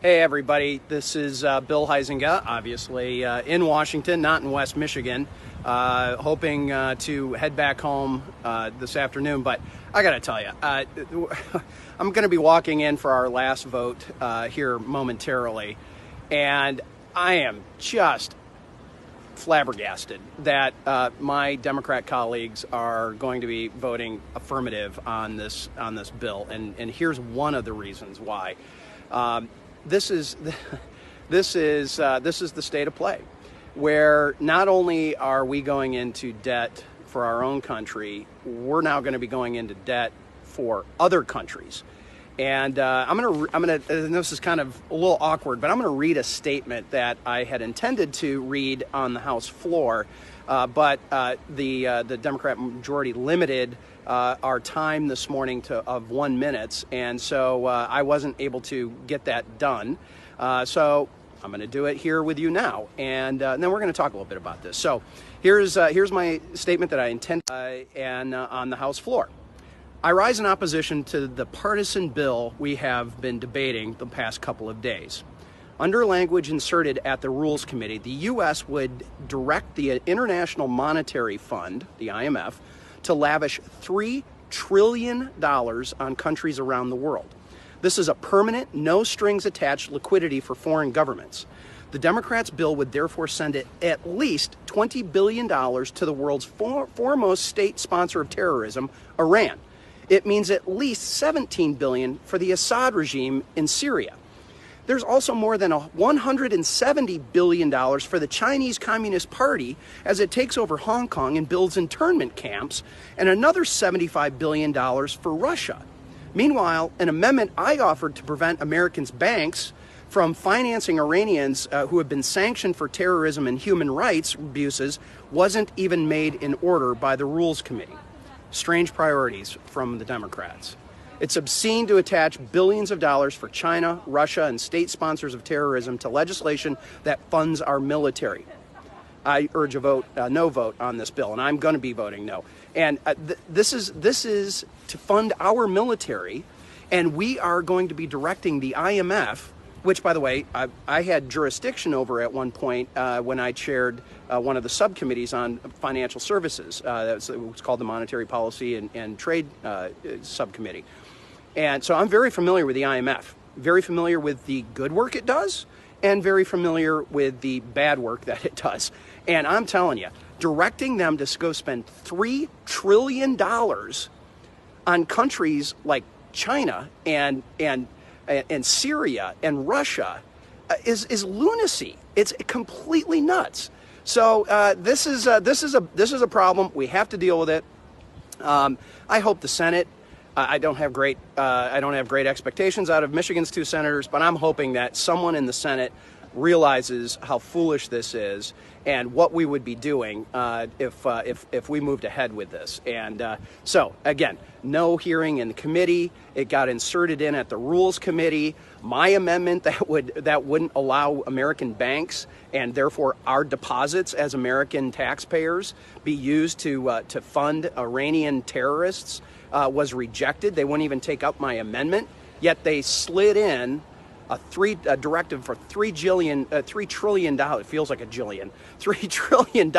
Hey everybody, this is Bill Huizenga, obviously in Washington, not in West Michigan, hoping to head back home this afternoon. But I gotta tell you, I'm gonna be walking in for our last vote here momentarily, and I am just flabbergasted that my Democrat colleagues are going to be voting affirmative on this bill, and here's one of the reasons why. This is the state of play, where not only are we going into debt for our own country, we're now going to be going into debt for other countries. And I'm gonna. And this is kind of a little awkward, but I'm gonna read a statement that I had intended to read on the House floor, but the Democrat majority limited our time this morning of 1 minute, and so I wasn't able to get that done. So I'm going to do it here with you now, and then we're going to talk a little bit about this. So here's my statement that I intend on the House floor. I rise in opposition to the partisan bill we have been debating the past couple of days. Under language inserted at the Rules Committee, the U.S. would direct the International Monetary Fund, the IMF, to lavish $3 trillion on countries around the world. This is a permanent, no-strings-attached liquidity for foreign governments. The Democrats' bill would therefore send it at least $20 billion to the world's foremost state sponsor of terrorism, Iran. It means at least $17 billion for the Assad regime in Syria. There's also more than $170 billion for the Chinese Communist Party as it takes over Hong Kong and builds internment camps, and another $75 billion for Russia. Meanwhile, an amendment I offered to prevent Americans' banks from financing Iranians who have been sanctioned for terrorism and human rights abuses wasn't even made in order by the Rules Committee. Strange priorities from the Democrats. It's obscene to attach billions of dollars for China, Russia, and state sponsors of terrorism to legislation that funds our military. I urge a no vote on this bill, and I'm going to be voting no. And this is to fund our military, and we are going to be directing the IMF, which, by the way, I had jurisdiction over at one point when I chaired one of the subcommittees on financial services. It was called the Monetary Policy and Trade Subcommittee. And so I'm very familiar with the IMF, very familiar with the good work it does, and very familiar with the bad work that it does. And I'm telling you, directing them to go spend $3 trillion on countries like China and Syria and Russia is lunacy. It's completely nuts. So this is a problem. We have to deal with it. I hope the Senate. I don't have great expectations out of Michigan's two senators, but I'm hoping that someone in the Senate realizes how foolish this is and what we would be doing if we moved ahead with this. And so again, no hearing in the committee. It got inserted in at the Rules Committee. My amendment that wouldn't allow American banks and therefore our deposits as American taxpayers be used to fund Iranian terrorists was rejected. They wouldn't even take up my amendment, yet they slid in a directive for $3 trillion. It feels like a jillion. $3 trillion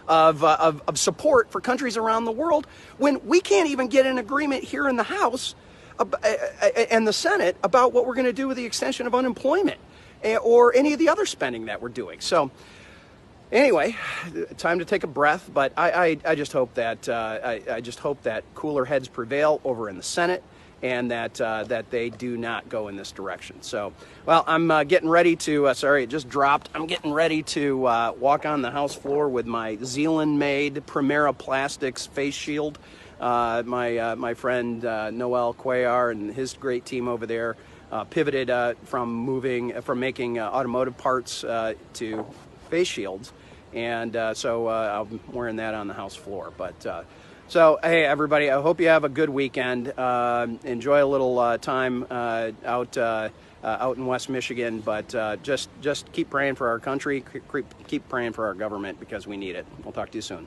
of support for countries around the world when we can't even get an agreement here in the House and the Senate about what we're going to do with the extension of unemployment or any of the other spending that we're doing. So anyway, time to take a breath, but I just hope that I just hope that cooler heads prevail over in the Senate, and that they do not go in this direction. So, well, I'm getting ready to. Sorry, it just dropped. I'm getting ready to walk on the House floor with my Zealand-made Primera Plastics face shield. My friend Noel Cuellar and his great team over there pivoted from making automotive parts to face shields. And so I'm wearing that on the House floor. But so, hey, everybody, I hope you have a good weekend. Enjoy a little time out in West Michigan. But just keep praying for our country. Keep praying for our government because we need it. We'll talk to you soon.